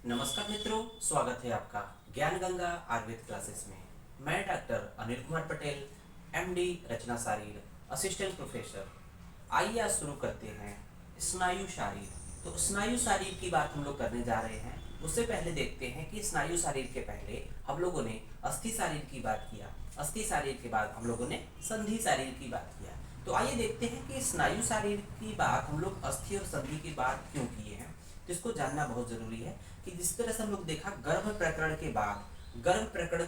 नमस्कार मित्रों, स्वागत है आपका ज्ञान गंगा आयुर्वेद क्लासेस में। मैं डॉक्टर अनिल कुमार पटेल, एमडी, रचना शारीर, असिस्टेंट प्रोफेसर। आइए आज शुरू करते हैं स्नायु शारीर। तो स्नायु शारीर की बात हम लोग करने जा रहे हैं। उससे पहले देखते हैं कि स्नायु शारीर के पहले हम लोगों ने अस्थि शारीर की बात किया। अस्थि शारीर के बाद हम लोगों ने संधि शारीर की बात किया। तो आइए देखते हैं कि स्नायु शारीर की बात हम लोग अस्थि और संधि की बात क्यों किए हैं। तो इसको जानना बहुत जरूरी है कि जिस तरह से हम लोग देखा गर्भ प्रकरण के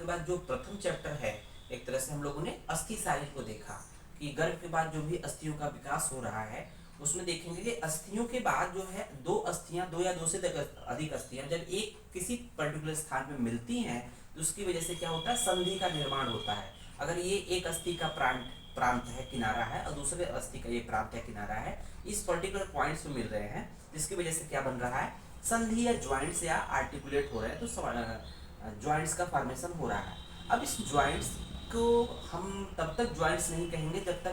बाद जो प्रथम चैप्टर है, एक तरह से हम लोगों ने अस्थि शारीर को देखा कि गर्भ के बाद जो भी अस्थियों का विकास हो रहा है, उसमें देखेंगे कि अस्थियों के बाद जो है दो अस्थियां, दो या दो से अधिक अस्थियां जब एक किसी पर्टिकुलर स्थान में मिलती हैं तो उसकी वजह से क्या होता है, संधि का निर्माण होता है। अगर ये एक अस्थि का प्रांत है, किनारा है, और दूसरे अस्थि का ये प्रांत है, किनारा है, इस पर्टिकुलर पॉइंट्स में मिल रहे हैं, जिसकी वजह से क्या बन रहा है, संधि या ज्वाइंट्स या आर्टिकुलेट हो रहे हैं, तो ज्वाइंट्स का फॉर्मेशन हो रहा है। अब इस ज्वाइंट्स को हम तब तक ज्वाइंट्स नहीं कहेंगे जब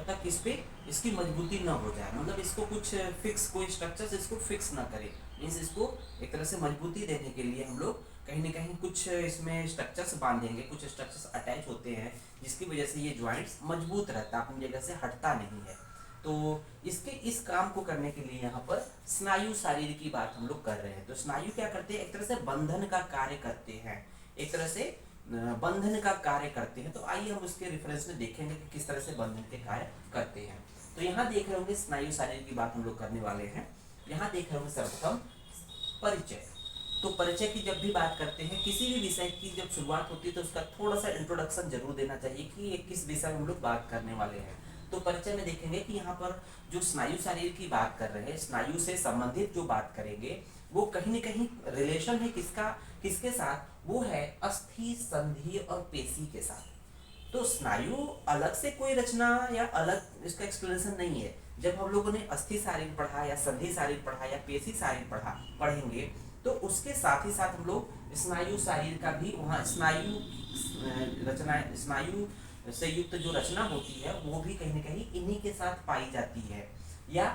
तक इस पे इसकी मजबूती ना हो जाए, मतलब इसको कुछ फिक्स, कोई स्ट्रक्चर्स इसको फिक्स ना करे। मीन्स इसको एक तरह से मजबूती देने के लिए हम लोग कहीं ना कहीं कुछ इसमें स्ट्रक्चर्स बांधेंगे, कुछ स्ट्रक्चर्स अटैच होते हैं, जिसकी वजह से ये ज्वाइंट्स मजबूत रहता है, अपनी जगह से हटता नहीं है। तो इसके इस काम को करने के लिए यहाँ पर स्नायु शारीर की बात हम लोग कर रहे हैं। तो स्नायु क्या करते हैं, एक तरह से बंधन का कार्य करते हैं, एक तरह से बंधन का कार्य करते हैं। तो आइए हम उसके रेफरेंस में देखेंगे कि किस तरह से बंधन के कार्य करते हैं। तो यहाँ देख रहे होंगे स्नायु शारीर की बात हम लोग करने वाले हैं। यहाँ देख रहे होंगे सर्वप्रथम परिचय। तो परिचय की जब भी बात करते हैं, किसी भी विषय की जब शुरुआत होती है तो उसका थोड़ा सा इंट्रोडक्शन जरूर देना चाहिए कि ये किस विषय में हम लोग बात करने वाले हैं। तो परिचय में देखेंगे कि यहाँ पर जो स्नायु शारीर की बात कर रहे हैं, स्नायु से संबंधित जो बात करेंगे, वो कहीं न कहीं रिलेशन है किसके साथ, वो है अस्थि, संधि और पेशी के साथ। तो स्नायु अलग से कोई रचना या अलग इसका एक्सप्लेनेशन नहीं है। जब हम लोगों ने अस्थि शारीर पढ़ा या संधि शारीर पढ़ा या पेशी शारीर पढ़ेंगे, तो उसके साथ ही साथ हम लोग स्नायु शारीर का भी, वहाँ स्नायु से युक्त जो रचना होती है वो भी कहीं न कहीं इन्हीं के साथ पाई जाती है, या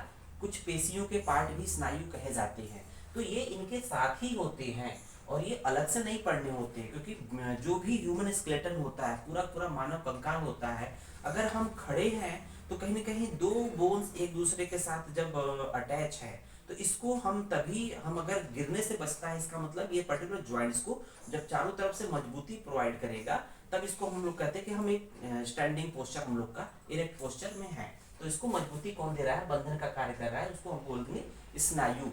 कुछ पेशियों के पार्ट भी स्नायु कहे जाते हैं। तो ये इनके साथ ही होते हैं और ये अलग से नहीं पढ़ने होते, क्योंकि जो भी ह्यूमन स्केलेटन होता है, पूरा पूरा मानव कंकाल होता है, अगर हम खड़े हैं तो कहीं न कहीं दो बोन्स एक दूसरे के साथ जब अटैच है, तो इसको हम अगर गिरने से बचता है, इसका मतलब ये पर्टिकुलर ज्वाइंट्स को जब चारों तरफ से मजबूती प्रोवाइड करेगा, तब इसको हम लोग कहते हैं कि हम एक स्टैंडिंग पोस्चर, हम लोग का इरेक्ट पोस्चर में है। तो इसको मजबूती कौन दे रहा है, बंधन का कार्य कर रहा है, उसको हम बोलते हैं स्नायु।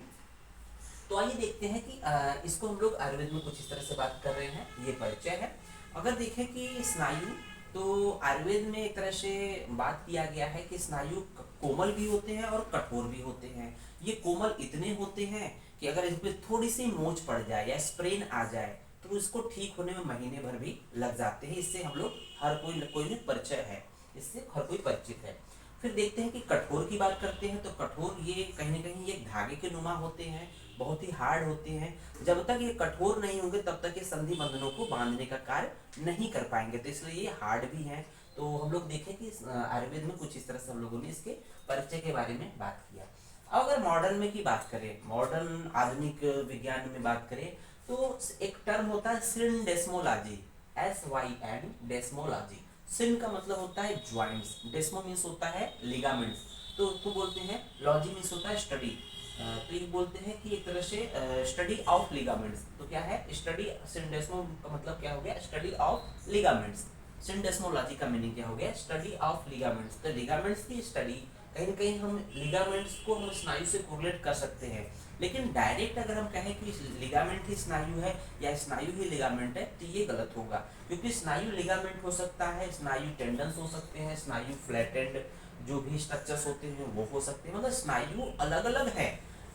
तो आइए देखते हैं कि इसको हम लोग आयुर्वेद में कुछ इस तरह से बात कर रहे हैं। ये परिचय है। अगर देखें कि स्नायु, तो आयुर्वेद में एक तरह से बात किया गया है कि स्नायु कोमल भी होते हैं और कठोर भी होते हैं। ये कोमल इतने होते हैं कि अगर इस पर थोड़ी सी मोच पड़ जाए या स्प्रेन आ जाए तो इसको ठीक होने में महीने भर भी लग जाते हैं। इससे हम लोग हर कोई में परिचय है, इससे हर कोई परिचित है। फिर देखते हैं कि कठोर की बात करते हैं। तो कठोर ये कहीं ना कहीं एक धागे के नुमा होते हैं, बहुत ही हार्ड होते हैं। जब तक ये कठोर नहीं होंगे तब तक ये संधि बंधनों को बांधने का कार्य नहीं कर पाएंगे, तो इसलिए ये हार्ड भी हैं। तो हम लोग देखें कि आयुर्वेद में कुछ इस तरह से हम लोगों ने इसके परिचय के बारे में बात किया। अब अगर मॉडर्न में की बात करें, मॉडर्न आधुनिक विज्ञान में बात करें, तो एक टर्म होता है सिंडेस्मोलॉजी, SYN डेस्मोलॉजी। सिन का मतलब होता है ज्वाइंट्स, डेस्मो मीन्स होता है लिगामेंट्स, तो उसको बोलते हैं, लॉजी मीन्स होता है स्टडी। तो ये बोलते हैं कि एक तरह से स्टडी ऑफ लिगामेंट्स। तो क्या है स्टडी, सिंडेस्मो का मतलब क्या हो गया, स्टडी ऑफ लिगामेंट्स। सिंडेस्मोलॉजी का मीनिंग क्या हो गया, स्टडी ऑफ लिगामेंट्स। तो लिगामेंट्स की स्टडी, कहीं ना कहीं हम लिगामेंट्स को हम स्नायु से कोरिलेट कर सकते हैं, लेकिन डायरेक्ट अगर हम कहें कि लिगामेंट ही स्नायु है या स्नायु ही लिगामेंट है, तो ये गलत होगा। क्योंकि स्नायु लिगामेंट हो सकता है, स्नायु टेंडन्स हो सकते हैं, स्नायु फ्लैटेंड जो भी स्ट्रक्चर्स होते हैं वो हो सकते हैं। मतलब स्नायु अलग अलग है,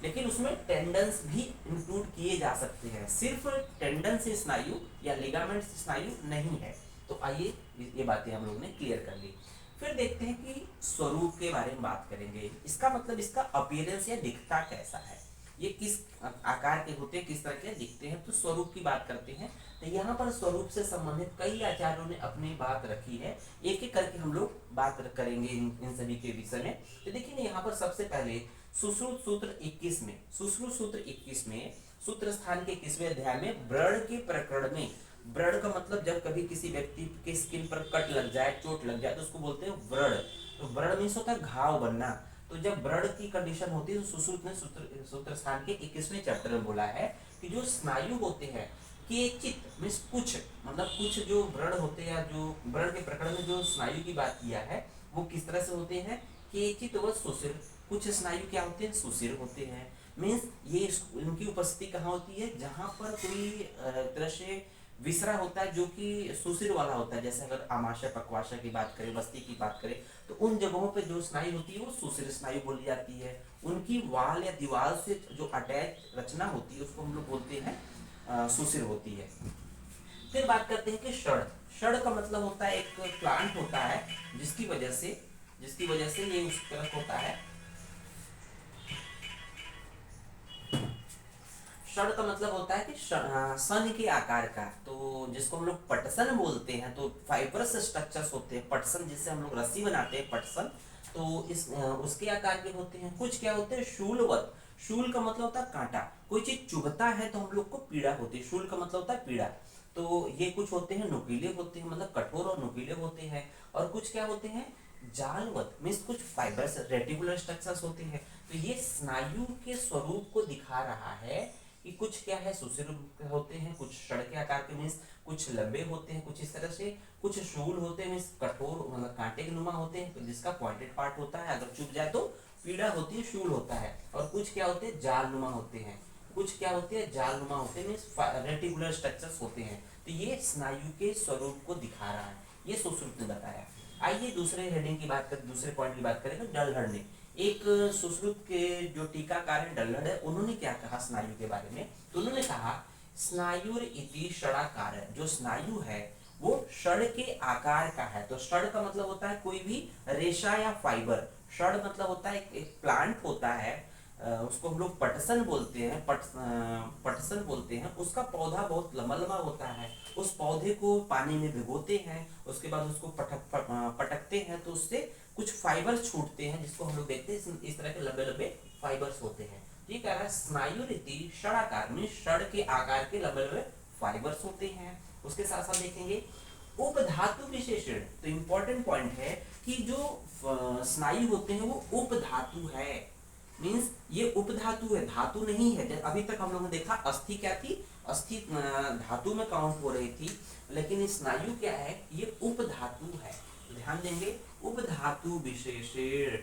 लेकिन उसमें टेंडन्स भी इंक्लूड किए जा सकते हैं। सिर्फ टेंडन से स्नायु या लिगामेंट से स्नायु नहीं है। तो आइए ये बातें हम लोग ने क्लियर कर ली। फिर देखते हैं कि स्वरूप के बारे में बात करेंगे। इसका मतलब इसका अपीयरेंस या दिखता कैसा है, ये किस आकार के होते हैं, किस तरह के दिखते हैं। तो स्वरूप की बात करते हैं। तो यहाँ पर स्वरूप से संबंधित कई आचार्यों ने अपनी बात रखी है, एक एक करके हम लोग बात करेंगे इन सभी के विषय में। तो देखिए ना, यहाँ पर सबसे पहले सुश्रुत सूत्र 21 में, सुश्रुत सूत्र 21 में सूत्र स्थान के 21वें अध्याय में व्रण के प्रकरण में, व्रण का मतलब जब कभी किसी व्यक्ति के स्किन पर कट लग जाए, चोट लग जाए तो उसको बोलते हैं व्रण। तो व्रण मीन्स होता है घाव बनना। तो जब व्रण की कंडीशन होती है तो सुश्रुत ने सूत्र स्थान के 21वें चैप्टर में बोला है कि जो स्नायु होते हैं केचित मीन्स कुछ, मतलब कुछ जो व्रण होते हैं या जो व्रण के प्रकरण में जो स्नायु की बात किया है वो किस तरह से होते हैं, केचित व सुशिर, कुछ स्नायु क्या होते हैं, सुशिर होते हैं। मीन्स ये इनकी उपस्थिति कहाँ होती है, जहां पर कोई तरह से विसरा होता है जो कि सुशिर वाला होता है। जैसे अगर आमाशय पक्वाशय की बात करें, बस्ती की बात करें, तो उन जगहों पे जो स्नायु होती है वो सुशिर स्नायु बोली जाती है। उनकी वाल या दीवार से जो अटैच रचना होती है उसको हम लोग बोलते हैं सुशिर होती है। फिर बात करते हैं कि षड। षड का मतलब होता है एक प्लांट होता है जिसकी वजह से ये उस तरफ होता है। षड का मतलब होता है कि सन के आकार का, तो जिसको हम लोग पटसन बोलते हैं। तो फाइबरस स्ट्रक्चर्स होते हैं, पटसन जिससे हम लोग रस्सी बनाते हैं पटसन, तो इस उसके आकार के होते हैं। कुछ क्या होते हैं, शूलवत। शूल का मतलब होता है कांटा, कोई चीज चुभता है तो हम लोग को पीड़ा होती है, शूल का मतलब होता है पीड़ा। तो ये कुछ होते हैं नुकीले होते हैं, मतलब कठोर और नुकीले होते हैं। और कुछ क्या होते हैं, जालवत मीन्स कुछ फाइबर्स रेटिकुलर स्ट्रक्चर्स होते हैं। तो ये स्नायु के स्वरूप को दिखा रहा है कि कुछ क्या है, सुशिर होते हैं, कुछ षड के आकार के मीन्स कुछ लंबे होते हैं, कुछ इस तरह से, कुछ शूल होते हैं मीन्स कठोर मतलब कांटे के नुमा होते हैं जिसका पॉइंटेड पार्ट होता है, अगर चुभ जाए तो पीड़ा होती है, शूल होता है। और कुछ क्या होते हैं, जाल नुमा होते हैं, कुछ क्या होते हैं, जाल नुमा होते हैं मीन्स रेटिकुलर स्ट्रक्चर्स होते हैं। तो ये स्नायु के स्वरूप को दिखा रहा है, ये सुश्रुत ने बताया। आइए दूसरे हेडिंग की बात करें, दूसरे पॉइंट की बात करें। डल्हड़ ने, एक सुश्रुत के जो टीकाकार है डल्हड़ है, उन्होंने क्या कहा स्नायु के बारे में, तो उन्होंने कहा स्नायुर इति षडाकार, जो स्नायु है वो षड के आकार का है। तो षड का मतलब होता है कोई भी रेशा या फाइबर। षड मतलब होता है एक प्लांट होता है, उसको हम लोग पटसन बोलते हैं, पटसन बोलते हैं। उसका पौधा बहुत लंबा लंबा होता है, उस पौधे को पानी में भिगोते हैं, उसके बाद उसको पटकते हैं तो उससे कुछ फाइबर छूटते हैं जिसको हम लोग देखते हैं इस तरह के लंबे लंबे फाइबर्स होते हैं। ये कह रहा है स्नायु रीति षडाकार में षड के आकार के लंबे लंबे फाइबर्स होते हैं। उसके साथ साथ देखेंगे उपधातु विशेषण। तो इंपॉर्टेंट पॉइंट है कि जो स्नायु होते हैं वो उपधातु है, मीन्स ये उपधातु है, धातु नहीं है। अभी तक हम लोगों ने देखा अस्थि क्या थी, अस्थि धातु में काउंट हो रही थी, लेकिन स्नायु क्या है, ये उपधातु है। तो ध्यान देंगे, उपधातु विशेषण,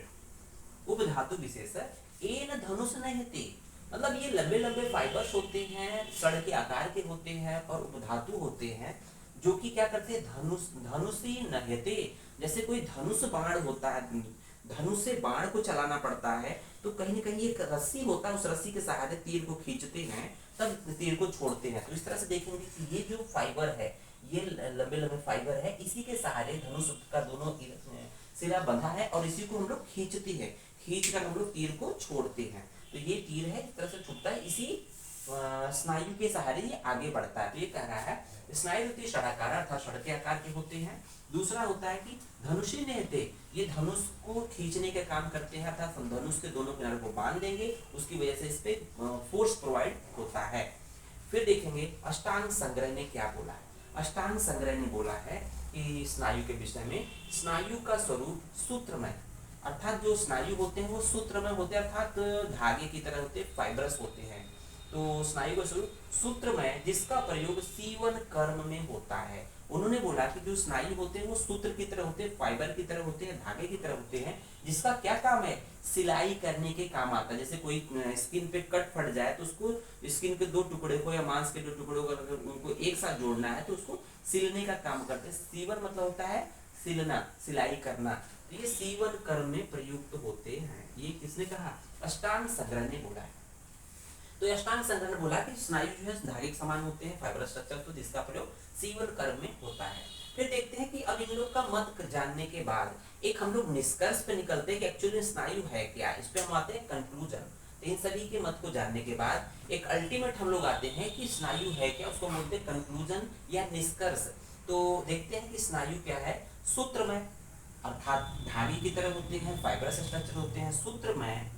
उपधातु विशेषण एन धनुष नहते, मतलब ये लंबे लंबे फाइबर्स होते हैं, सड़ के आकार के होते हैं और उपधातु होते हैं जो कि क्या करते हैं, धनुषी नहते, जैसे कोई धनुष बाण होता है, धनुष से बाण को चलाना पड़ता है तो कहीं ना कहीं एक रस्सी होता है, उस रस्सी के सहारे तीर को खींचते हैं तब तीर को छोड़ते हैं। तो इस तरह से देखेंगे कि ये जो फाइबर है, ये लंबे लंबे फाइबर है, इसी के सहारे धनुष का दोनों सिरा बंधा है और इसी को हम लोग खींचते हैं, खींच कर हम लोग तीर को छोड़ते हैं। तो ये तीर है इस तरह से छुपता है, इसी स्नायु के सहारे ये आगे बढ़ता है। तो ये कह रहा है स्नायु होती है षडाकार अर्थात षड के आकार के होते हैं। दूसरा होता है कि धनुषी नेहते, ये धनुष को खींचने का काम करते हैं अर्थात धनुष के दोनों किनारे को बांध देंगे, उसकी वजह से इस पे फोर्स प्रोवाइड होता है। फिर देखेंगे अष्टांग संग्रह ने क्या बोला है। अष्टांग संग्रह ने बोला है कि स्नायु के विषय में, स्नायु का स्वरूप सूत्रमय, अर्थात जो स्नायु होते हैं वो सूत्रमय होते हैं अर्थात धागे की तरह होते हैं, फाइबरस होते हैं। तो स्नायु का स्वरूप सूत्रमय जिसका प्रयोग सीवन कर्म में होता है। उन्होंने बोला कि जो स्नायु होते हैं वो सूत्र की तरह होते हैं, फाइबर की तरह होते हैं, धागे की तरह होते हैं, जिसका क्या काम है, सिलाई करने के काम आता है। जैसे कोई स्किन पे कट फट जाए तो उसको स्किन के दो टुकड़े को या मांस के दो टुकड़ों को उनको एक साथ जोड़ना है तो उसको सिलने का काम करते हैं। सीवन मतलब होता है सिलना, सिलाई करना। तो ये सीवन कर्म में प्रयुक्त होते हैं। ये किसने कहा, अष्टांग संग्रह ने बोला है। तो अष्टांग संग्रह ने बोला कि स्नायु जो है धागे के समान होते हैं, फाइबर स्ट्रक्चर, तो जिसका प्रयोग सीवन कर्म में होता है। फिर देखते हैं कि अब इन लोग का मत जानने के बाद एक हम लोग निष्कर्ष पे निकलते हैं कि एक्चुअली स्नायु है क्या, इस पे हम आते हैं कंक्लूजन। तो इन सभी के मत को जानने के बाद एक अल्टीमेट हम लोग आते हैं कि स्नायु है क्या, उसको बोलते हैं कंक्लूजन या निष्कर्ष। तो देखते हैं कि स्नायु क्या है, सूत्रमय अर्थात धागे की तरह होते हैं, फाइबरस स्ट्रक्चर होते हैं, सूत्रमय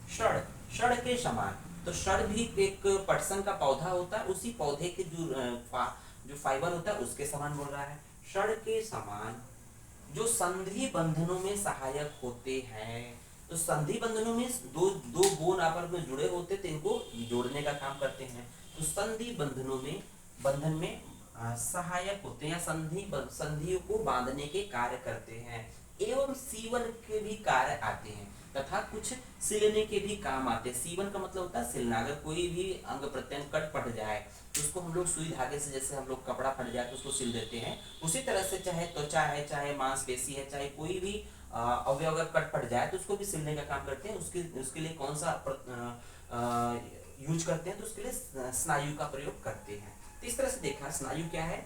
षड, षड के समान। तो षड भी एक पटसन का पौधा होता है, उसी पौधे के जो फाइबर होता है उसके समान बोल रहा है। षड के समान जो संधि बंधनों में सहायक होते हैं। तो संधि बंधनों में दो दो बोन आपस में जुड़े होते तो इनको जोड़ने का काम करते हैं। तो संधि बंधनों में बंधन में सहायक होते हैं या संधियों को बांधने के कार्य करते हैं, एवं सीवन के भी कार्य आते हैं तथा कुछ सिलने के भी काम आते हैं। सीवन का मतलब होता है सिलना। अगर कोई भी अंग प्रत्यंग कट पट जाए तो उसको हम लोग सुई धागे से, जैसे हम लोग कपड़ा फट जाए तो उसको सिल देते हैं, उसी तरह से चाहे त्वचा है, चाहे मांसपेशी है, चाहे कोई भी अवयव अगर कट पट जाए तो उसको भी सिलने का काम करते हैं। उसके लिए कौन सा यूज करते हैं, तो उसके लिए स्नायु का प्रयोग करते हैं। तो इस तरह से देखा स्नायु क्या है।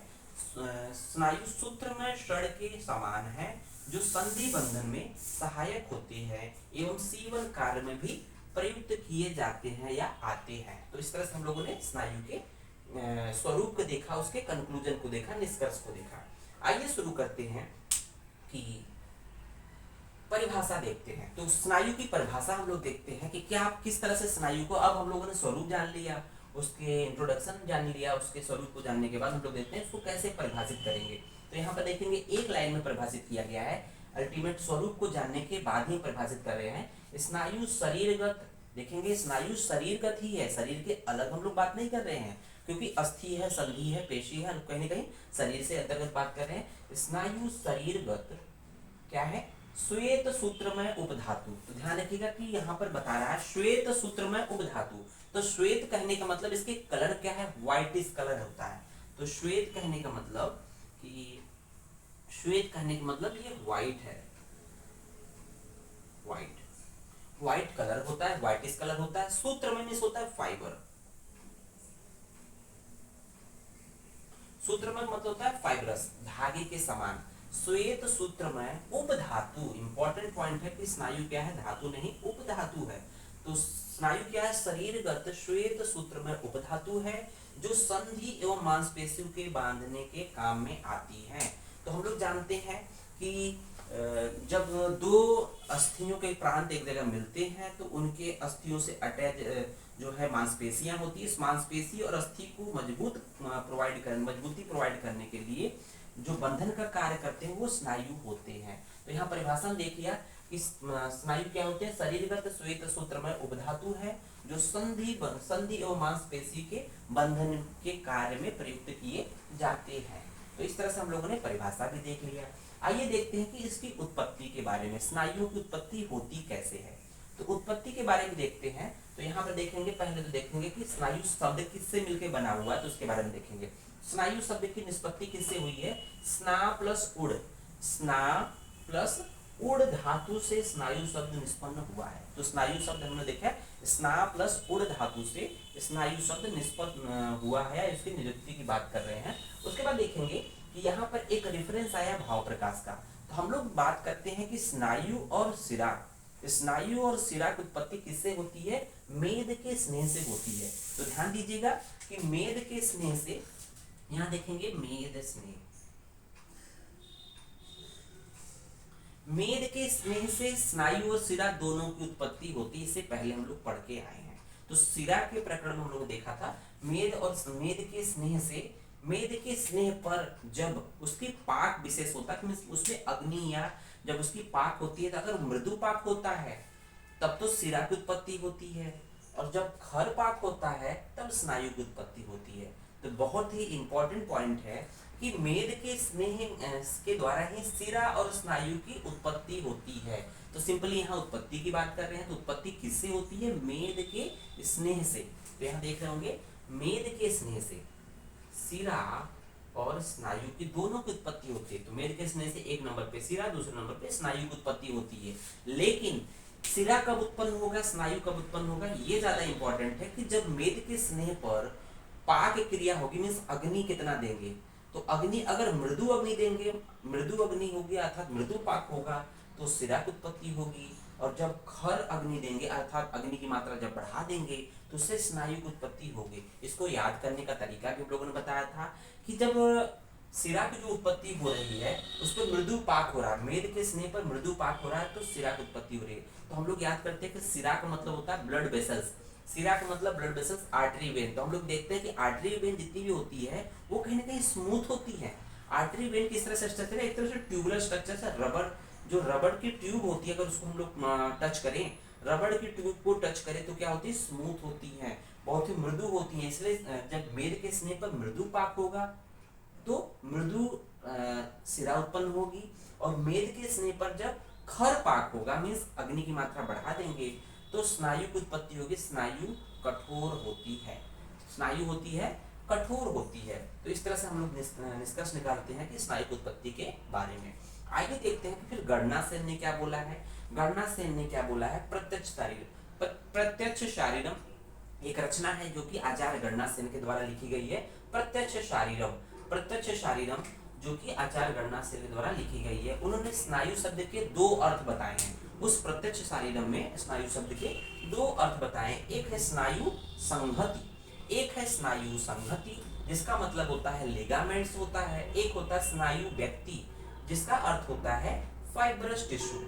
स्नायु सूत्र में षड के समान है, जो संधि बंधन में सहायक होते हैं एवं सीवन कार्य में भी प्रयुक्त किए जाते हैं या आते हैं। तो इस तरह से हम लोगों ने स्नायु के स्वरूप को देखा, उसके कंक्लूजन को देखा, निष्कर्ष को देखा। आइए शुरू करते हैं कि परिभाषा देखते हैं। तो स्नायु की परिभाषा हम लोग देखते हैं कि क्या किस तरह से स्नायु को, अब हम लोगों ने स्वरूप जान लिया, उसके इंट्रोडक्शन जान लिया, उसके स्वरूप को जानने के बाद हम लोग देखते हैं उसको कैसे परिभाषित करेंगे। तो यहाँ पर देखेंगे एक लाइन में परिभाषित किया गया है, अल्टीमेट स्वरूप को जानने के बाद ही परिभाषित कर रहे हैं। स्नायु शरीरगत, देखेंगे स्नायु शरीरगत ही है, शरीर के अलग हम लोग बात नहीं कर रहे हैं, क्योंकि अस्थि है, संधि है, पेशी है, कहीं ना कहीं शरीर से अंतर्गत बात कर रहे हैं। स्नायु शरीरगत क्या है, श्वेत सूत्रमय उपधातु। तो ध्यान रखिएगा कि यहाँ पर बता रहा है श्वेत सूत्रमय उपधातु। तो श्वेत कहने का मतलब इसके कलर क्या है, व्हाइटिश कलर होता है। तो श्वेत कहने का मतलब कि श्वेत कहने का मतलब ये व्हाइट है, व्हाइट व्हाइट कलर होता है, व्हाइटिश कलर होता है। सूत्र में होता है फाइबर, सूत्र में मतलब होता है फाइबरस, धागे के समान। श्वेत सूत्रमय उपधातु, इंपॉर्टेंट पॉइंट है कि स्नायु क्या है, धातु नहीं उपधातु है। तो स्नायु क्या है, शरीरगत श्वेत सूत्रमय उपधातु है, जो संधि एवं मांसपेशियों के बांधने के काम में आती है। तो हम लोग जानते हैं कि जब दो अस्थियों के प्रांत एक जगह मिलते हैं तो उनके अस्थियों से अटैच जो है मांसपेशियां होती है। इस मांसपेशी और अस्थि को मजबूती प्रोवाइड करने के लिए जो बंधन का कार्य करते हैं वो स्नायु होते हैं। तो यहाँ परिभाषा देख लिया कि स्नायु क्या होते हैं, शरीरगत श्वेत सूत्रमय उपधातु है, जो संधि एवं मांसपेशी के बंधन के कार्य में प्रयुक्त किए जाते हैं। तो इस तरह से हम लोगों ने परिभाषा भी देख लिया। आइए देखते हैं कि इसकी उत्पत्ति के बारे में, स्नायुओं की उत्पत्ति होती कैसे है। तो उत्पत्ति के बारे में देखते हैं। तो यहाँ पर देखेंगे, पहले तो देखेंगे कि स्नायु शब्द किससे मिलकर बना हुआ है, तो उसके बारे में देखेंगे। स्नायु शब्द की निष्पत्ति किससे हुई है, स्ना प्लस उड़, स्ना प्लस उड़ धातु से स्नायु शब्द निष्पन्न हुआ है। तो स्नायु शब्द हमने देखा है, स्ना प्लस उड़ धातु से स्नायु शब्द निष्पन्न हुआ है, इसकी निरुक्ति की बात कर रहे हैं। उसके बाद देखेंगे कि यहाँ पर एक रेफरेंस आया भाव प्रकाश का। तो हम लोग बात करते हैं कि स्नायु और शिरा, स्नायु और शिरा की उत्पत्ति किससे होती है, मेद के स्नेह से होती है। तो ध्यान दीजिएगा कि मेद के स्नेह से, यहाँ देखेंगे मेद स्नेह, मेद के स्नेह से स्नायु और शिरा दोनों की उत्पत्ति होती है। इससे पहले हम लोग पढ़ के आए हैं। तो शिरा के प्रकरण में हम लोग देखा था मेद और मेद के स्नेह से, मेद के स्नेह पर जब उसकी पाक विशेष होता है, उसमें अग्नि या जब उसकी पाक होती है, तो अगर मृदु पाक होता है तब तो शिरा की उत्पत्ति होती है, और जब खर पाक होता है तब स्नायु की उत्पत्ति होती है। तो बहुत ही इंपॉर्टेंट पॉइंट है कि मेद के स्नेह के द्वारा ही शिरा और स्नायु की उत्पत्ति होती है। तो सिंपली यहाँ उत्पत्ति की बात कर रहे हैं। तो उत्पत्ति किससे होती है, मेद के स्नेह से। तो यहाँ देख रहे होंगे मेद के स्नेह से शिरा और स्नायु की दोनों की उत्पत्ति होती है। तो मेद के स्नेह से एक नंबर पे शिरा, दूसरे नंबर पे स्नायु की उत्पत्ति होती है। लेकिन शिरा कब उत्पन्न होगा, स्नायु कब उत्पन्न होगा, ये ज्यादा इंपॉर्टेंट है कि जब मेद के स्नेह पर पाक क्रिया होगी, मीन्स अग्नि कितना देंगे। तो अग्नि अगर मृदु अग्नि देंगे, मृदु अग्नि होगी अर्थात मृदु पाक होगा, तो शिरा की उत्पत्ति होगी। और जब खर अग्नि देंगे अर्थात अग्नि की मात्रा जब बढ़ा देंगे तो उससे स्नायु की उत्पत्ति होगी। इसको याद करने का तरीका भी हम लोगों ने बताया था कि जब सिरा की जो उत्पत्ति हो रही है उस पर मृदु पाक हो रहा है, मेद के स्नेह पर मृदु पाक हो रहा है, तो सिरा की उत्पत्ति हो रही है। तो हम लोग याद करते हैं कि सिरा का मतलब होता है ब्लड वेसल्स, सिरा का मतलब ब्लड वेसल्स, आर्टरी वेन। तो हम लोग देखते हैं कि आर्टरी वेन जितनी भी होती है वो कहीं ना कहीं स्मूथ होती है। आर्टरी वेन किस तरह से स्ट्रक्चर है, एक तरह से ट्यूबुलर स्ट्रक्चर से, रबर, जो रबड़ की ट्यूब होती है अगर उसको हम लोग टच करें, रबड़ की ट्यूब को टच करें तो क्या होती है, स्मूथ होती है, बहुत ही मृदु होती है। इसलिए जब मेद के स्नेह पर मृदु पाक होगा तो मृदु सिरा उत्पन्न होगी, और मेद के स्नेह पर जब खर पाक होगा, मीन्स अग्नि की मात्रा बढ़ा देंगे, तो स्नायु की उत्पत्ति होगी, स्नायु कठोर होती है, स्नायु होती है कठोर होती है। तो इस तरह से हम लोग निष्कर्ष निकालते हैं कि स्नायु की उत्पत्ति के बारे में। आइए देखते हैं कि फिर गणना सेन ने क्या बोला है। गणना सेन ने क्या बोला है, प्रत्यक्ष शारीरम, प्रत्यक्ष शारीरम एक रचना है जो कि आचार्य गणना सेन के द्वारा लिखी गई है। प्रत्यक्ष शारीरम, प्रत्यक्ष शारीरम जो कि आचार्य गणना सेन के द्वारा लिखी गई है। उन्होंने स्नायु शब्द के दो अर्थ बताए हैं। उस प्रत्यक्ष शारीरम में स्नायु शब्द के दो अर्थ बताए, एक है स्नायु संहति, एक है स्नायु संहति जिसका मतलब होता है लिगामेंट्स होता है, एक होता है स्नायु व्यक्ति जिसका अर्थ होता है फाइब्रस टिश्यू,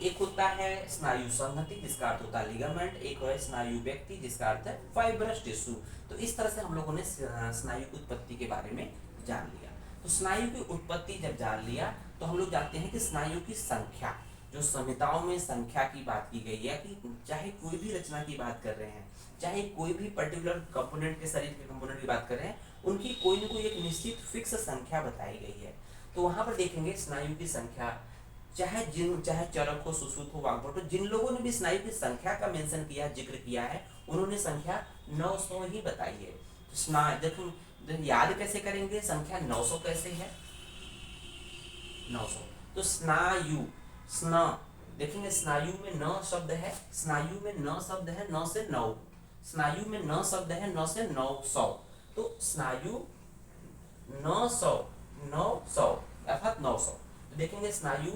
एक होता है स्नायु संहति जिसका अर्थ होता है लिगामेंट, एक है स्नायु व्यक्ति जिसका अर्थ है फाइब्रस टिश्यू। तो इस तरह से हम लोगों ने स्नायु की उत्पत्ति के बारे में जान लिया। तो स्नायु की उत्पत्ति जब जान लिया तो हम लोग जानते हैं कि स्नायु की संख्या, जो संहिताओं में संख्या की बात की गई है कि चाहे कोई भी रचना की बात कर रहे हैं, चाहे कोई भी पर्टिकुलर कंपोनेंट के, शरीर के कंपोनेंट की बात कर रहे हैं, उनकी कोई न कोई एक निश्चित फिक्स संख्या बताई गई है। तो वहां पर देखेंगे स्नायु की संख्या, चाहे चरक हो, सुश्रुत हो, वाग्भट हो, जिन लोगों ने भी स्नायु की संख्या का मेंशन किया, जिक्र किया है, उन्होंने संख्या 900 ही बताई है। तो स्नायु याद कैसे करेंगे, संख्या 900 कैसे है, 900। तो स्नायु, स्न देखेंगे स्नायु में न शब्द है, स्नायु में न शब्द है 9 से 9, स्नायु में न शब्द है 9 से 900। तो स्नायु 900, 900 अर्थात 900। तो देखेंगे स्नायु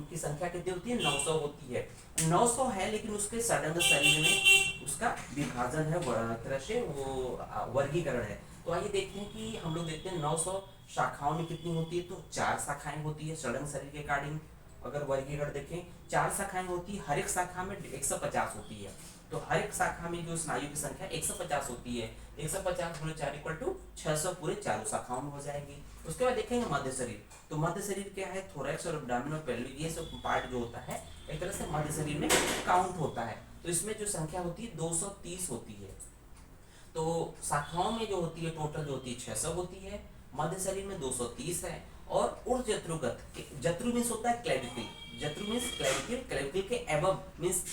की संख्या कितनी होती है, 900 होती है। 900 है लेकिन उसके सडंग शरीर में उसका विभाजन है, तरह से वो वर्गीकरण है। तो आइए देखते हैं कि हम लोग देखते हैं 900 शाखाओं में कितनी होती है, तो 4 शाखाएं होती है सडंग शरीर के अकॉर्डिंग। अगर वर्गीकरण देखें 4 शाखाएं होती है, हर एक शाखा में 150 होती है। तो हर एक शाखा में जो स्नायु की संख्या 150 होती है, 150 गुणे 4 इक्वल टू 600 पूरे चारों शाखाओं में हो जाएगी। उसके बाद देखेंगे मध्य शरीर। तो मध्य शरीर क्या है, थोरैक्स और एब्डोमेन और पेल्विक, ये सब पार्ट जो होता है एक तरह से मध्य शरीर में काउंट होता है। तो इसमें जो संख्या होती है 230 होती है। तो शाखाओं में जो होती है टोटल जो होती है 600 होती है, मध्य शरीर में 230 है। और ऊर्ध जत्रुगत, जत्रु मीन्स होता है क्लेविकल, जत्रु मीन्स क्लेविकल, क्लेविकल के एबव मीन्स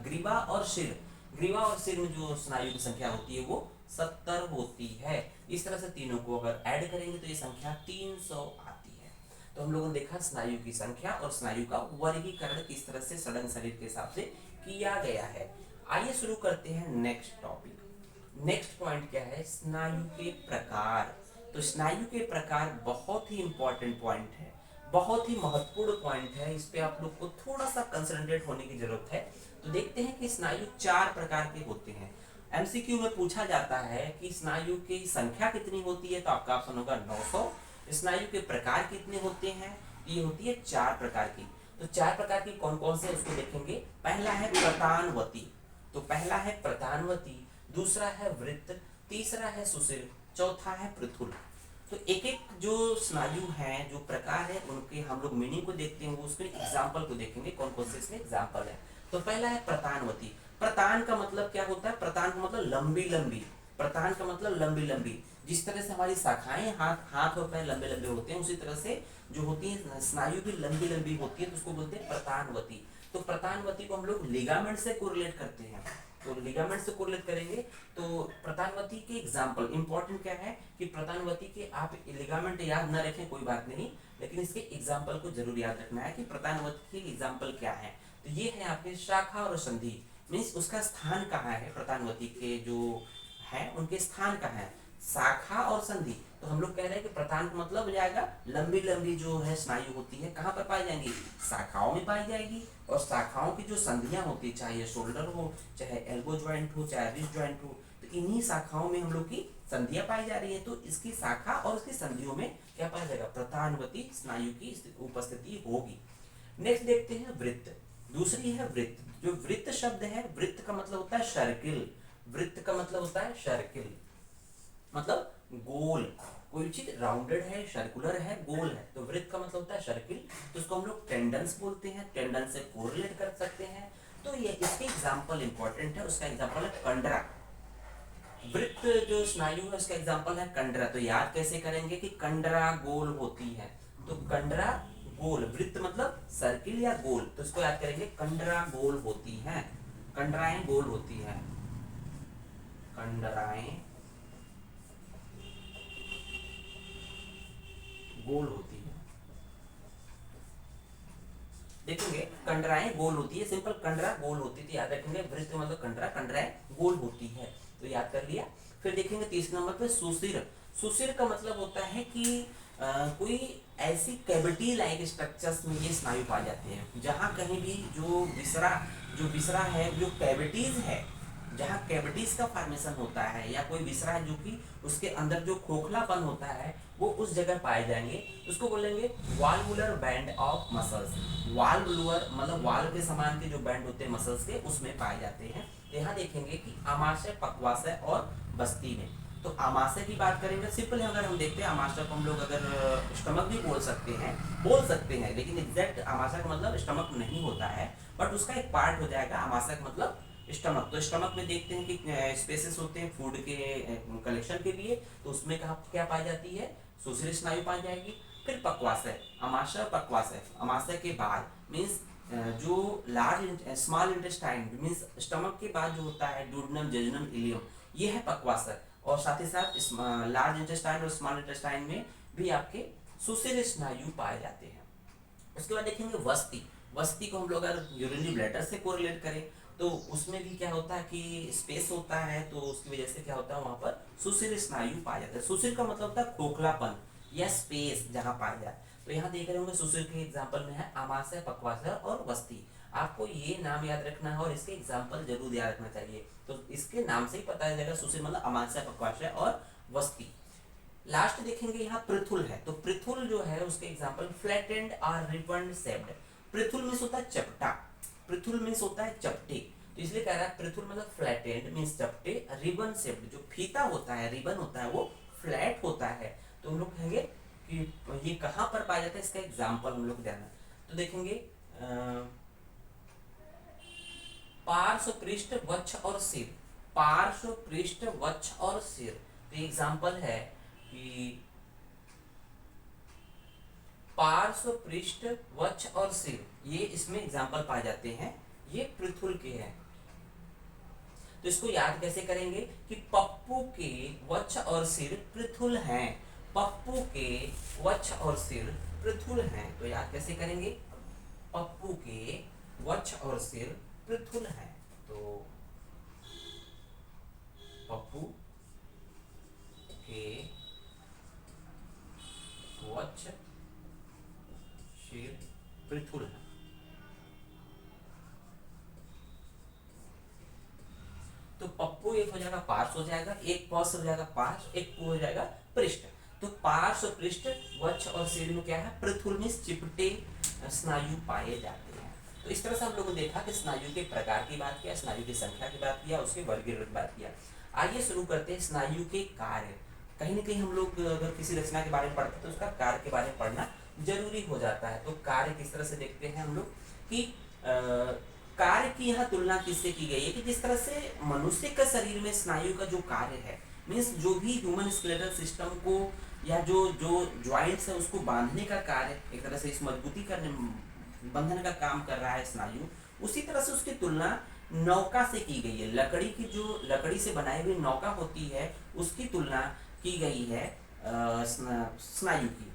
ग्रीवा और शिर, ग्रीवा और सिर में जो स्नायु की संख्या होती है वो 70 होती है। इस तरह से तीनों को अगर ऐड करेंगे तो ये संख्या 300 आती है। तो हम लोगों ने देखा स्नायु की संख्या और स्नायु का वर्गीकरण किस तरह से सडन शरीर के हिसाब से किया गया है। आइए शुरू करते हैं नेक्स्ट टॉपिक। नेक्स्ट पॉइंट क्या है, स्नायु के प्रकार। तो स्नायु के प्रकार बहुत ही इंपॉर्टेंट पॉइंट है, बहुत ही महत्वपूर्ण पॉइंट है, इस पे आप लोग को थोड़ा सा कंसंट्रेट होने की जरूरत है। तो देखते हैं कि स्नायु 4 प्रकार के होते हैं। एमसीक्यू में पूछा जाता है कि स्नायु की संख्या कितनी होती है, तो आपका ऑप्शन होगा 900। स्नायु के प्रकार कितने होते हैं, ये होती है 4 प्रकार की। तो 4 प्रकार की कौन कौन से उसको देखेंगे। पहला है प्रतानवती, तो पहला है प्रतानवती, दूसरा है वृत्त, तीसरा है सुशिर, चौथा है पृथुल। तो एक एक जो स्नायु हैं, जो प्रकार है, उनके हम लोग मीनिंग को देखते हैं, उसके एग्जाम्पल को देखेंगे कौन कौन से इसमें एग्जाम्पल है। तो पहला है प्रतानवती। प्रतान का मतलब क्या होता है, प्रतान का मतलब लंबी लंबी, प्रतान का मतलब लंबी लंबी। जिस तरह से हमारी शाखाएं हाथ और पैर लंबे लंबे होते हैं, उसी तरह से जो होती है स्नायु भी लंबी लंबी होती है, तो उसको बोलते हैं प्रतानवती। तो प्रतानवती को हम लोग लिगामेंट से कोरिलेट करते हैं, तो लिगामेंट से कोरिलेट करेंगे। तो प्रतानवती के एग्जाम्पल इंपॉर्टेंट क्या है कि प्रतानवती के आप लिगामेंट याद न रखें कोई बात नहीं, लेकिन इसके एग्जाम्पल को जरूर याद रखना है कि प्रतानवती के एग्जाम्पल क्या है। तो ये है आपके शाखा और संधि, मीन्स उसका स्थान कहाँ है, प्रतानवती के जो है उनके स्थान कहाँ है, शाखा और संधि। तो हम लोग कह रहे हैं कि प्रतान का मतलब हो जाएगा लंबी लंबी जो है स्नायु होती है, कहाँ पर पाई जाएंगी, शाखाओं में पाई जाएगी। और शाखाओं की जो संधियां होती है, चाहे शोल्डर हो, चाहे एल्बो ज्वाइंट हो, चाहे रिस्ट ज्वाइंट हो, तो इन्हीं शाखाओं में हम लोग की संधियां पाई जा रही है। तो इसकी शाखा और इसकी संधियों में क्या पाया जाएगा, प्रतानवती स्नायु की उपस्थिति होगी। नेक्स्ट देखते हैं वृत्त। दूसरी है वृत्त। जो वृत्त शब्द है, वृत्त का मतलब होता है सर्किल। वृत्त का मतलब होता है सर्किल, मतलब गोल। कोई चीज राउंडेड है, सर्कुलर है, गोल है, तो वृत्त का मतलब होता है सर्किल। तो इसको हम लोग टेंडेंस बोलते हैं, टेंडेंस से कोरिलेट कर सकते हैं। तो ये इसके एग्जाम्पल इंपॉर्टेंट है। उसका एग्जाम्पल है कंडरा। वृत्त जो स्नायु है उसका एग्जाम्पल है कंडरा। तो याद कैसे करेंगे कि कंडरा गोल होती है, तो कंडरा गोल, वृत्त मतलब सर्किल या गोल, तो इसको याद करेंगे कंडरा गोल होती है, कंडराएं गोल होती है, कंडराएं गोल होती है। देखेंगे कंडराएं गोल होती है, सिंपल कंडरा गोल होती थी, याद रखेंगे। वृत्त मतलब कंडरा, कंडराएं गोल होती है, तो याद कर लिया। फिर देखेंगे तीसरे नंबर पे सुशिर। सुशिर का मतलब होता है कि कोई ऐसी कैविटी लाइक स्ट्रक्चर्स में ये स्नायु पाए जाते हैं जहां कहीं भी जो विसरा है, जो कैविटीज है, जहाँ कैविटीज का फॉर्मेशन होता है, या कोई विसरा है जो कि उसके अंदर जो खोखलापन होता है वो उस जगह पाए जाएंगे, उसको बोलेंगे valvular band of muscles. Valvular मतलब वाल्व के समान के जो बैंड होते हैं मसल्स के, उसमें पाए जाते हैं। तो यहाँ देखेंगे कि आमाशय, पक्वाशय और बस्ती में। तो आमाशय की बात करेंगे, सिंपल है, अगर हम देखते हैं आमाशय को हम लोग अगर स्टमक भी बोल सकते हैं, लेकिन एग्जैक्ट आमाशय का मतलब स्टमक नहीं होता है, बट उसका एक पार्ट हो जाएगा आमाशय का मतलब स्टमक। तो स्टमक में देखते हैं कि स्पेसेस होते हैं फूड के कलेक्शन के लिए, तो उसमें कहाँ क्या पाई जाती है, सुशिर स्नायु पाई जाएगी। फिर पक्वाशय, अमाशय, पक्वाशय, अमाशय के बाद मीन्स जो large small intestine means stomach के बाद जो होता है डुओडेनम, जेजुनम, इलियम, ये है पक्वाशय। और साथ ही साथ लार्ज इंटेस्टाइन और स्मॉल इंटेस्टाइन में भी आपके सुशिर स्नायु पाए जाते हैं। उसके बाद देखेंगे वस्ती। वस्ती को हम लोग अगर यूरिनरी ब्लैडर से कोरिलेट करें तो उसमें भी क्या होता है कि स्पेस होता है, तो उसकी वजह से क्या होता है वहां पर सुशिर स्नायु पाया जाता है। सुशिर का मतलब होता है खोखलापन या स्पेस जहां पाया जाए। तो यहाँ देख रहे होंगे सुशिर के एग्जाम्पल में है आमाशय, पक्वाशय और वस्ती। आपको ये नाम याद रखना है और इसके एग्जाम्पल जरूर याद रखना चाहिए। तो इसके नाम से ही पता चलेगा सुशिर मतलब अमाशय, पक्वाशय और वस्ती। लास्ट देखेंगे यहाँ पृथुल है। तो पृथुल जो है उसके एग्जाम्पल फ्लैटेंड और रिबन शेप्ड। पृथुल मीन्स होता है चपटा, पृथुल मीन्स होता है चपटे, तो इसलिए कह रहा है पृथुल मतलब फ्लैटेंड मीन्स चपटे, रिबन शेप्ड जो फीता होता है, रिबन होता है, वो फ्लैट होता है। तो हम लोग कहेंगे कि ये कहाँ पर पाया जाता है, इसका एग्जाम्पल हम लोग देना। तो देखेंगे पार्श्व पृष्ठ, वक्ष और सिर। पार्श्व पृष्ठ, वक्ष और सिर, तो एग्जाम्पल है कि पार्श्व पृष्ठ, वक्ष और सिर, ये इसमें एग्जाम्पल पाए जाते हैं, ये पृथुल के हैं। तो इसको याद कैसे करेंगे कि पप्पू के वक्ष और सिर पृथुल हैं, पप्पू के वक्ष और सिर पृथुल हैं। तो याद कैसे करेंगे, पप्पू के वक्ष और सिर पृथुल हैं। तो पप्पू के वक्ष, सिर पृथुल है। तो पप्पू एक हो जाएगा पार्श्व हो जाएगा, एक पश हो जाएगा पार्श्व, एक पू हो जाएगा पृष्ठ। तो पार्श्व, पृष्ठ, वक्ष और सिर में क्या है, पृथुल में चिपटे स्नायु पाए जाते हैं। तो इस तरह से हम लोगों ने देखा कि स्नायु के प्रकार की बात किया, स्नायु की संख्या की बात किया, उसके वर्गीकरण की बात किया। आइए शुरू करते हैं स्नायु के कार्य। कहीं ना कहीं हम लोग अगर किसी रचना के बारे में पढ़ते हैं तो उसका कार्य के बारे में पढ़ना जरूरी हो जाता है। तो कार्य किस तरह से देखते हैं हम लोग कि कार्य की यहाँ तुलना किससे की गई है कि जिस तरह से मनुष्य का शरीर में स्नायु का जो कार्य है, मीन्स जो भी ह्यूमन स्केलेटल सिस्टम को या जो जो ज्वाइंट्स है उसको बांधने का कार्य, एक तरह से इस मजबूती करने, बंधन का काम कर रहा है स्नायु, उसी तरह से उसकी तुलना नौका से की गई है। लकड़ी की जो लकड़ी से बनाई हुई नौका होती है उसकी तुलना की गई है स्नायु की।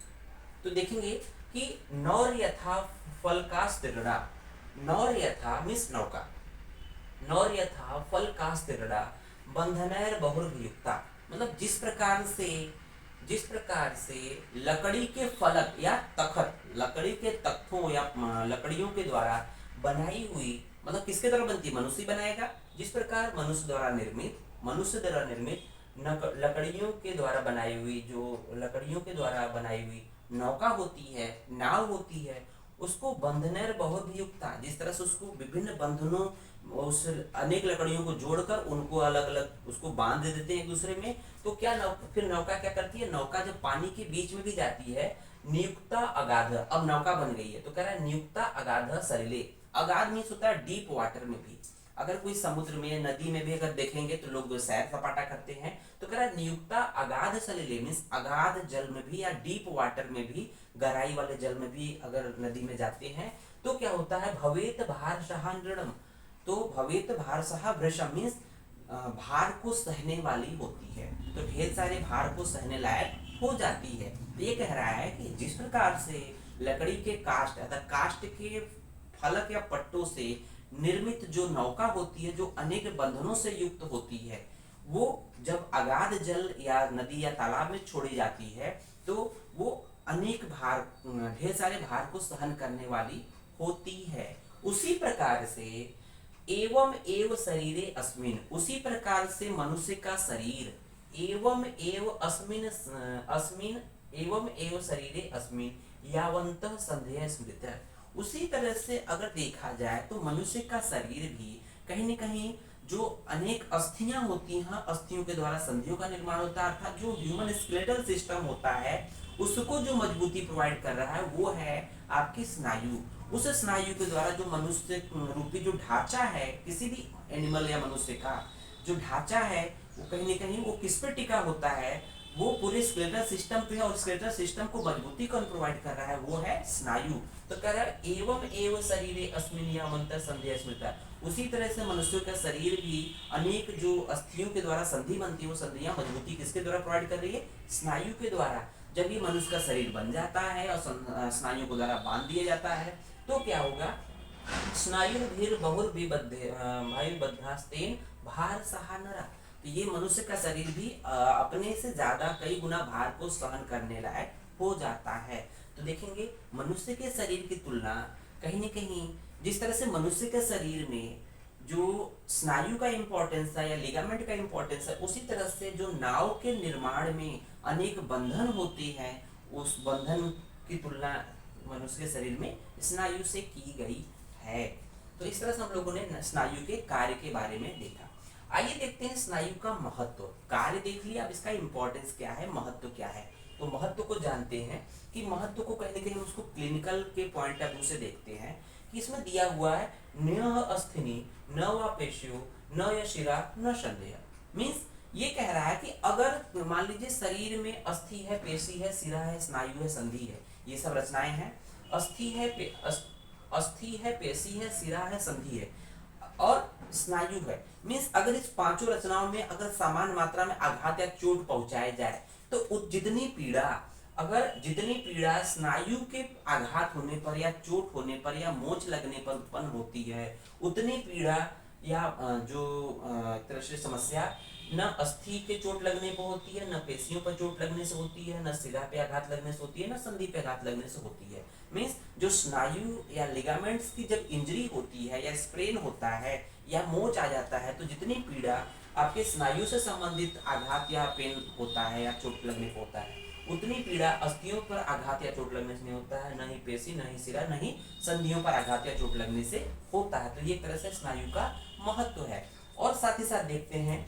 तो देखेंगे कि नौर यथा फलकास्तिरड़ा, नौर यथा मीन्स नौका, नौर यथा फलकास्तिरड़ा बंधनैर बहुर्युक्ता, मतलब जिस प्रकार से लकड़ी के फलक या तखत, लकड़ी के तख्तों या लकड़ियों के द्वारा बनाई हुई, मतलब किसके द्वारा बनती है, मनुष्य बनाएगा, जिस प्रकार मनुष्य द्वारा निर्मित लकड़ियों के द्वारा बनाई हुई, जो लकड़ियों के द्वारा बनाई हुई नौका होती है, नाव होती है, उसको बंधनेर बहुभियुक्ता, जिस तरह से उसको विभिन्न बंधनों, उस अनेक लकड़ियों को जोड़कर उनको अलग अलग उसको बांध देते हैं एक दूसरे में। तो क्या फिर नौका क्या करती है, नौका जब पानी के बीच में भी जाती है, नियुक्ता अगाध, अब नौका बन गई है तो कह रहा है नियुक्ता अगाध सलिले। अगाध मीन्स होता है डीप वाटर में भी, अगर कोई समुद्र में, नदी में भी अगर देखेंगे तो लोग सैर सपाटा करते हैं, तो कह रहा है नियुक्ता अगाध सलिले मीन्स अगाध जल में भी या डीप वाटर में भी, गहराई वाले जल में भी अगर नदी में जाते हैं तो क्या होता है, भवेत भार सहानृणम, तो भवेत भार सहा वृषम मीन्स भार को सहने वाली होती है, तो ढेर सारे भार को सहने लायक हो जाती है। तो ये कह रहा है कि जिस प्रकार से लकड़ी के काष्ठ अर्थात काष्ठ के फलक या पट्टों से निर्मित जो नौका होती है, जो अनेक बंधनों से युक्त होती है, वो जब अगाध जल या नदी या तालाब में छोड़ी जाती है तो वो अनेक भार, ढेर सारे भार को सहन करने वाली होती है। उसी प्रकार से एवं एव शरीरे अस्मिन, उसी प्रकार से मनुष्य का शरीर, एवं एव अस्मिन अस्मिन एवं एव शरीरे अस्मिन यावंत संदेह स्मृत, उसी तरह से अगर देखा जाए तो मनुष्य का शरीर भी कहीं न कहीं जो अनेक अस्थियां होती हैं, अस्थियों के द्वारा संधियों का निर्माण होता है, अर्थात जो ह्यूमन स्केलेटल सिस्टम होता है उसको जो मजबूती प्रोवाइड कर रहा है वो है आपकी स्नायु। उस स्नायु के द्वारा जो मनुष्य रूपी जो ढांचा है, किसी भी एनिमल या मनुष्य का जो ढांचा है वो कहीं न कहीं वो किस पे टिका होता है, वो पूरे स्केलेटल सिस्टम पे है, और स्केलेटल सिस्टम को मजबूती कौन प्रोवाइड कर रहा है, वो है स्नायु। तो कह रहा है एवं एव शरीरे अस्मिन यावंत संध्या स्मृता, उसी तरह से मनुष्य का शरीर भी अनेक जो अस्थियों के द्वारा संधि बनती है, वो संधियां मजबूती किसके द्वारा प्रोवाइड कर रही है, स्नायु के द्वारा। जब ये मनुष्य का शरीर बन जाता है और स्नायु के द्वारा बांध दिया जाता है तो क्या होगा, स्नायु भीर बहुर बद्धास्तेन भार सहानरा, तो ये मनुष्य का शरीर भी अपने से ज्यादा कई गुना भार को सहन करने लायक हो जाता है। तो देखेंगे मनुष्य के शरीर की तुलना कहीं न कहीं जिस तरह से मनुष्य के शरीर में जो स्नायु का इंपॉर्टेंस है या लिगामेंट का इंपॉर्टेंस है, उसी तरह से जो नाव के निर्माण में अनेक बंधन होते हैं, उस बंधन की तुलना मनुष्य के शरीर में स्नायु से की गई है। तो इस तरह से हम लोगों ने स्नायु के कार्य के बारे में देखा। आइए देखते हैं स्नायु का महत्व। कार्य देख लिया, अब इसका इंपॉर्टेंस क्या है, महत्व क्या है। तो महत्व को जानते हैं कि महत्व को कहीं न कहीं उसको क्लिनिकल के पॉइंट ऑफ व्यू से देखते हैं कि इसमें दिया हुआ है न अस्थिनी न व पेशियो न य शिरा न संदेह, मीन्स ये कह रहा है कि अगर मान लीजिए शरीर में अस्थि है, पेशी है, सिरा है, स्नायु है, संधि है, ये सब रचनाएं हैं, अस्थि है, अस्थि है, पेशी है, सिरा है, संधि है और स्नायु है, मीन्स अगर इस पांचों रचनाओं में अगर समान मात्रा में आघात या चोट पहुंचाया जाए तो जितनी पीड़ा स्नायु के आघात होने पर या चोट होने पर या मोच लगने पर उत्पन्न होती है, उतनी पीड़ा या जो तरह से समस्या न अस्थि के चोट लगने पर होती है, न पेशियों पर चोट लगने से होती है, न सिरा पे आघात लगने से होती है, न संधि पे आघात लगने से होती है। मीन्स जो स्नायु या लिगामेंट्स की जब इंजरी होती है या स्प्रेन होता है या मोच आ जाता है तो जितनी पीड़ा आपके स्नायु से संबंधित आघात या पेन होता है या चोट लगने पर होता है, उतनी पीड़ा अस्थियों पर आघात या चोट लगने से नहीं होता है, न ही पेशी, न ही सिरा, न ही संधियों पर आघात या चोट लगने से होता है। तो ये एक तरह से स्नायु का महत्व है। और साथ ही साथ देखते हैं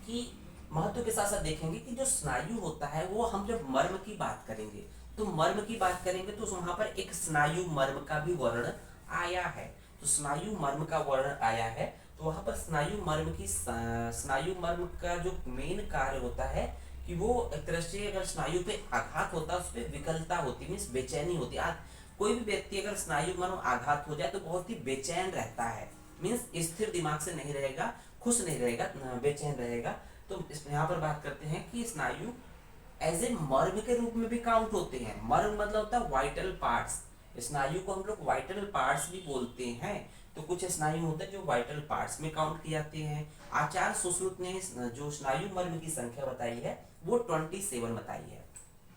कि महत्व के साथ साथ देखेंगे कि जो स्नायु होता है वो हम जब मर्म की बात करेंगे तो मर्म की बात करेंगे तो वहां पर एक स्नायु मर्म का भी वर्णन आया है। तो स्नायु मर्म का वर्णन आया है, तो वहां पर स्नायु मर्म का जो मेन कार्य होता है कि वो एक तरह से अगर स्नायु पे आघात होता है उस पर विकलता होती है, मीन्स बेचैनी होती है। कोई भी व्यक्ति अगर स्नायु मर्म आघात हो जाए तो बहुत ही बेचैन रहता है, मीन्स स्थिर दिमाग से नहीं रहेगा, खुश नहीं रहेगा, बेचैन रहेगा। तो यहाँ पर बात करते हैं कि स्नायु एज ए मर्म के रूप में भी काउंट होते हैं। मर्म मतलब होता है वाइटल पार्ट्स, स्नायु को हम लोग वाइटल पार्ट्स भी बोलते हैं। तो कुछ स्नायु होते हैं जो वाइटल पार्ट्स में काउंट किए जाते हैं। आचार्य सुश्रुत ने जो स्नायु मर्म की संख्या बताई है वो 27 बताई है।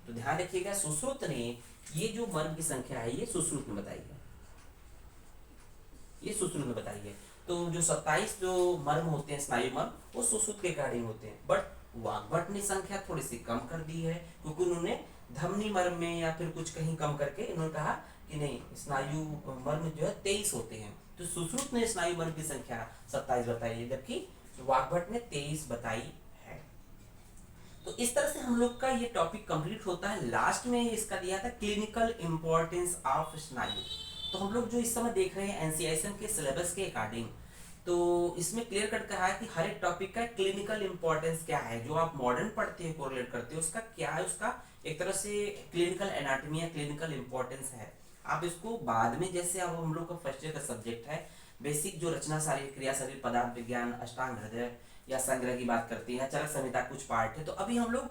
तो ध्यान रखिएगा, सुश्रुत ने ये जो मर्म की संख्या है ये सुश्रुत ने बताई है, ये सुश्रुत ने बताई है। तो जो 27 जो मर्म होते हैं स्नायु मर्म वो सुश्रुत के अकॉर्डिंग होते हैं, बट वाग्भट ने संख्या थोड़ी सी कम कर दी है, क्योंकि उन्होंने धमनी मर्म में या फिर कुछ कहीं कम करके उन्होंने कहा कि नहीं, स्नायु मर्म जो है 23 होते हैं। तो सुश्रुत ने स्नायु मर्म की संख्या 27 बताई है, जबकि वाग्भट ने 23 बताई है। तो इस तरह से हम लोग का ये टॉपिक कंप्लीट होता है। लास्ट में इसका दिया था क्लिनिकल इंपॉर्टेंस ऑफ स्नायु। तो हम लोग जो इस समय देख रहे हैं एनसीआईएसएम के सिलेबस के अकॉर्डिंग, तो इसमें क्लियर कट कहा है कि हर एक टॉपिक का क्लिनिकल इंपॉर्टेंस क्या है। जो आप मॉडर्न पढ़ते हैं, कोरिलेट करते हैं, उसका क्या है, उसका एक तरह से क्लिनिकल एनाटॉमी या क्लिनिकल इंपॉर्टेंस है। आप इसको बाद में, जैसे अब हम लोग का फर्स्ट ईयर का सब्जेक्ट है बेसिक, जो रचना शरीर, क्रिया शरीर, पदार्थ विज्ञान, अष्टांग हृदय या संग्रह की बात करते हैं, चरक संहिता कुछ पार्ट है। तो अभी हम लोग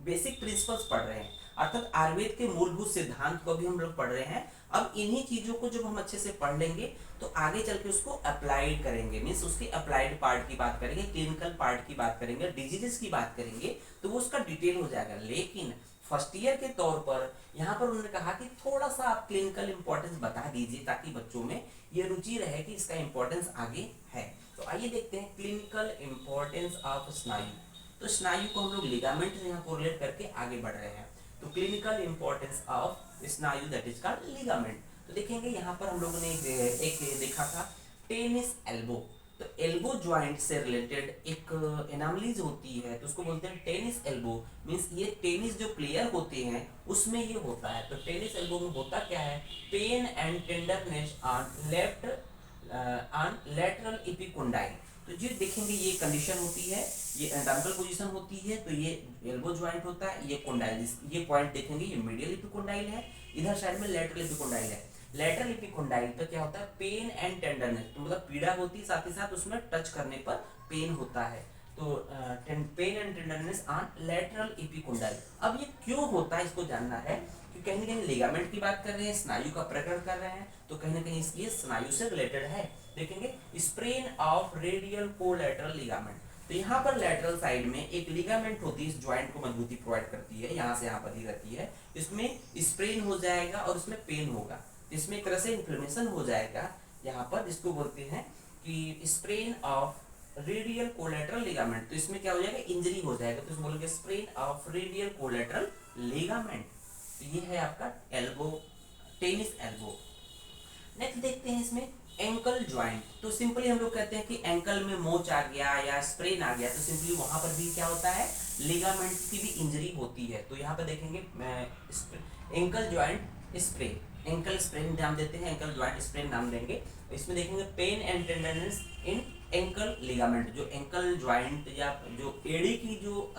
बेसिक प्रिंसिपल्स पढ़ रहे हैं, अर्थात आयुर्वेद के मूलभूत सिद्धांत को भी हम लोग पढ़ रहे हैं। अब इन्हीं चीजों को जब हम अच्छे से पढ़ लेंगे तो आगे चल के उसको अप्लाइड करेंगे, मीन्स उसके अप्लाइड पार्ट की बात करेंगे, क्लिनिकल पार्ट की बात करेंगे, डिजीजेस की बात करेंगे, तो वो उसका डिटेल हो जाएगा। लेकिन फर्स्ट ईयर के तौर पर यहाँ पर उन्होंने कहा कि थोड़ा सा आप क्लिनिकल इंपॉर्टेंस बता दीजिए, ताकि बच्चों में ये रुचि रहे कि इसका इंपॉर्टेंस आगे है। तो आइए देखते हैं क्लिनिकल इंपॉर्टेंस ऑफ स्नायु। तो स्नायु को हम लोग लिगामेंट से यहाँ कोरिलेट करके आगे बढ़ रहे हैं। तो क्लिनिकल इंपॉर्टेंस ऑफ स्नायु दैट इज कॉल्ड लिगामेंट। तो देखेंगे यहाँ पर हम लोगों ने एक देखा था टेनिस एल्बो। तो एल्बो ज्वाइंट से रिलेटेड एक एनामलीज होती है, तो उसको बोलते हैं टेनिस एल्बो। मींस ये टेनिस जो प्लेयर होते हैं उसमें ये होता है। तो टेनिस एल्बो में होता क्या है, pain and tenderness on left on lateral epicondyle. तो जो देखेंगे ये कंडीशन होती है, ये एनाटॉमिकल पोजीशन होती है। तो ये एल्बो ज्वाइंट होता है, ये कोंडाइल, ये पॉइंट देखेंगे ये मीडियल एपिकोंडाइल है, इधर साइड में लेटरल एपिकोंडाइल है। लेटरल एपिकोंडाइल पे क्या होता है, पेन एंड टेंडरनेस, तो मतलब पीड़ा होती है, साथ ही साथ उसमें टच करने पर पेन होता है। तो pain and tenderness on lateral epicondyle. अब ये क्यों होता है इसको जानना है, कि कहीं ना कहीं लिगामेंट की बात कर रहे हैं, स्नायु का प्रकरण कर रहे हैं, तो कहीं ना कहीं इसलिए स्नायु से रिलेटेड है। देखेंगे sprain of radial collateral ligament. तो यहाँ पर लेटरल साइड में एक लिगामेंट होती है, इस ज्वाइंट को मजबूती प्रोवाइड करती है, यहाँ से यहाँ पर ही रहती है। इसमें स्प्रेन हो जाएगा और उसमें पेन होगा, इसमें एक तरह से इन्फ्लेमेशन हो जाएगा यहाँ पर, जिसको बोलते हैं कि sprain of radial collateral ligament. तो इसमें क्या हो जाएगा, इंजरी हो जाएगा, तो इसमें बोलेंगे sprain of radial collateral ligament. तो ये है आपका एल्बो, टेनिस एल्बो। नेक्स्ट देखते हैं इसमें एंकल ज्वाइंट। तो सिंपली हम लोग कहते हैं कि एंकल में मोच आ गया या स्प्रेन आ गया, तो सिंपली वहां पर भी क्या होता है, लिगामेंट की भी इंजरी होती है। तो यहाँ पर देखेंगे ankle joint sprain, ankle sprain नाम देते हैं, एंकल ज्वाइंट स्प्रेन नाम देंगे। इसमें देखेंगे pain and tenderness in ankle ligament. जो एंकल ज्वाइंट या जो एड़ी की जो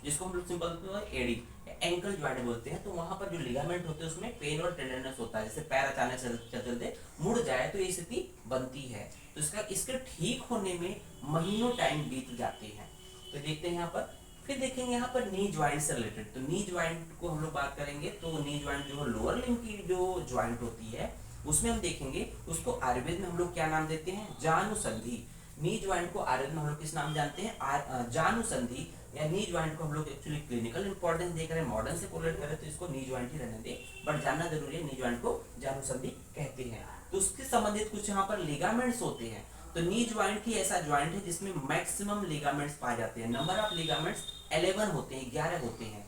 जिसको हम लोग सिंपल एड़ी एंकल ज्वाइंट बोलते हैं, तो वहां पर जो लिगामेंट होते हैं उसमें पेन और टेंडरनेस होता है। जैसे पैर अचानक चलते चलते मुड़ जाए तो ये स्थिति बनती है। तो इसके ठीक होने में महीनों टाइम बीत जाते हैं। तो देखते हैं यहाँ पर, फिर देखेंगे यहाँ पर नी ज्वाइंट से रिलेटेड। तो नी ज्वाइंट को हम लोग बात करेंगे, तो नी ज्वाइंट जो है लोअर लिम्ब की जो ज्वाइंट होती है उसमें हम देखेंगे उसको आयुर्वेद में हम लोग क्या नाम देते हैं, जानुसंधि। नी ज्वाइंट को आयुर्वेद में हम लोग किस नाम जानते हैं, जानुसंधि। या नी ज्वाइंट को हम लोग एक्चुअली क्लिनिकल इंपॉर्टेंस देख रहे हैं, मॉडर्न से कोरिलेट कर रहे हैं, तो इसको नी ज्वाइंट ही रहने दे, बट जानना जरूरी है, नी ज्वाइंट को जानुसंधि कहते हैं। तो उसके संबंधित कुछ यहाँ पर लिगामेंट्स होते हैं। तो नी ज्वाइंट ही ऐसा ज्वाइंट है जिसमें मैक्सिमम लिगामेंट्स पाए जाते हैं। नंबर ऑफ लिगामेंट्स 11 होते हैं, 11 होते हैं।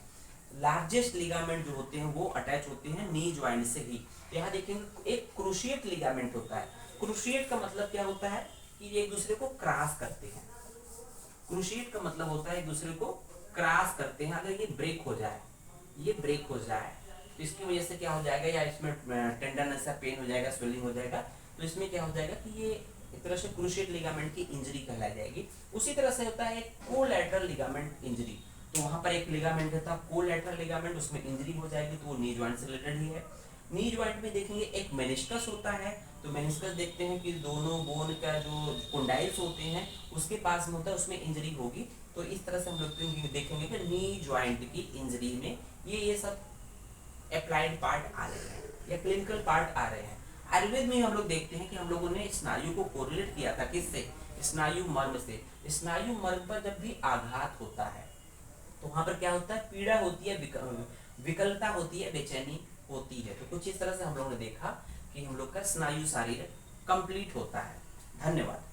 लार्जेस्ट लिगामेंट जो होते हैं वो अटैच होते हैं नी ज्वाइंट से ही। यहाँ देखेंगे एक क्रूशिएट लिगामेंट होता है। क्रूशिएट का मतलब क्या होता है, कि ये एक दूसरे को क्रॉस करते हैं। क्रूशिएट का मतलब होता है एक दूसरे को क्रॉस करते हैं। अगर ये ब्रेक हो जाए, ये ब्रेक हो जाए, तो इसकी वजह से क्या हो जाएगा, या इसमें टेंडरनेस या पेन हो जाएगा, स्वेलिंग हो जाएगा, तो इसमें क्या हो जाएगा कि ये एक तरह से क्रूशिएट लिगामेंट की इंजरी कहलाई जाएगी। उसी तरह से होता है कोलैटरल लिगामेंट इंजरी। तो वहां पर एक लिगामेंट होता है कोलैटरल लिगामेंट, उसमें इंजरी हो जाएगी, तो वो नी ज्वाइंट से रिलेटेड ही है। नी ज्वाइंट में देखेंगे एक मेनिस्कस होता है। तो मेनिस्कस देखते हैं कि दोनों बोन का जो कोंडाइल्स होते हैं उसके पास में होता है, उसमें इंजरी होगी। तो इस तरह से हम लोग देखेंगे कि नी ज्वाइंट की इंजरी में ये सब अप्लाइड पार्ट आ रहे हैं या क्लिनिकल पार्ट आ रहे हैं। आयुर्वेद में हम लोग देखते हैं कि हम लोगों ने स्नायु को कोरिलेट किया था किससे, स्नायु मर्म से। स्नायु मर्म पर जब भी आघात होता है तो वहां पर क्या होता है, पीड़ा होती है, विकलता होती है, बेचैनी होती है। तो कुछ इस तरह से हम लोगों ने देखा कि हम लोग का स्नायु शरीर कंप्लीट होता है। धन्यवाद।